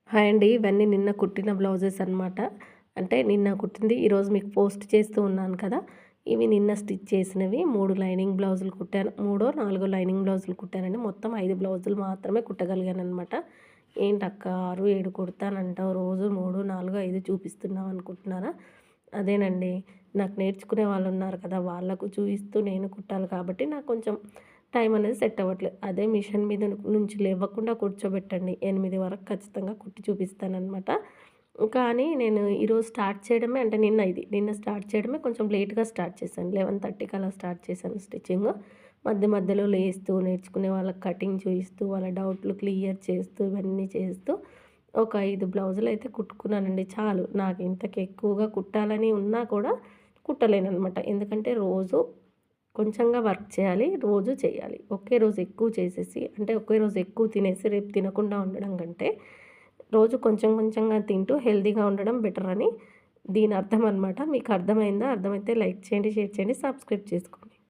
Hi అండి. ఇవన్నీ నిన్న కుట్టిన బ్లౌజెస్ అనమాట. అంటే నిన్న కుట్టింది ఈరోజు మీకు పోస్ట్ చేస్తూ ఉన్నాను కదా! ఇవి నిన్న స్టిచ్ చేసినవి 3 లైనింగ్ బ్లౌజులు కుట్టాను. మూడో, నాలుగో లైనింగ్ బ్లౌజులు కుట్టానండి. మొత్తం 5 బ్లౌజులు మాత్రమే కుట్టగలిగాననమాట. ఏంటక్క 6, 7 కుడతానంటావు రోజు 3, 4, 5 చూపిస్తున్నావు అనుకుంటున్నారా? అదేనండి. నాకు నేర్చుకునే వాళ్ళున్నారు కదా! వాళ్ళకు చూయిస్తూ నేను కుట్టాలి కాబట్టి నాకు కొంచెం టైం అనేది సెట్ అవ్వట్లేదు. అదే మిషన్ మీద నుంచి లేవకుండా కూర్చోబెట్టండి 8 వరకు ఖచ్చితంగా కుట్టి చూపిస్తాననమాట. కానీ నేను ఈరోజు స్టార్ట్ చేయడమే అంటే నిన్న స్టార్ట్ చేయడమే కొంచెం లేట్‌గా స్టార్ట్ చేశాను. 11:30కి అలా స్టార్ట్ చేశాను స్టిచ్చింగు. మధ్య మధ్యలో లేస్తూ, నేర్చుకునే వాళ్ళకి కటింగ్ చూయిస్తూ, వాళ్ళ డౌట్లు క్లియర్ చేస్తూ, ఇవన్నీ చేస్తూ ఒక 5 బ్లౌజులయితే కుట్టుకున్నానండి చాలు. నాకు ఇంతకు ఎక్కువగా కుట్టాలని ఉన్నా కూడా కుట్టలేననమాట. ఎందుకంటే రోజు కొంచెంగా వర్క్ చేయాలి. రోజు చేయాలి. ఒకే రోజు ఎక్కువ చేసేసి అంటే ఒకే రోజు ఎక్కువ తినేసి రేపు తినకుండా ఉండడం కంటే, రోజు కొంచెం కొంచెంగా తింటూ హెల్తీగా ఉండడం బెటర్ అని దీని అర్థం అనమాట. మీకు అర్థమైందా? అర్థమైతే లైక్ చేయండి, షేర్ చేయండి, సబ్స్క్రైబ్ చేసుకోండి.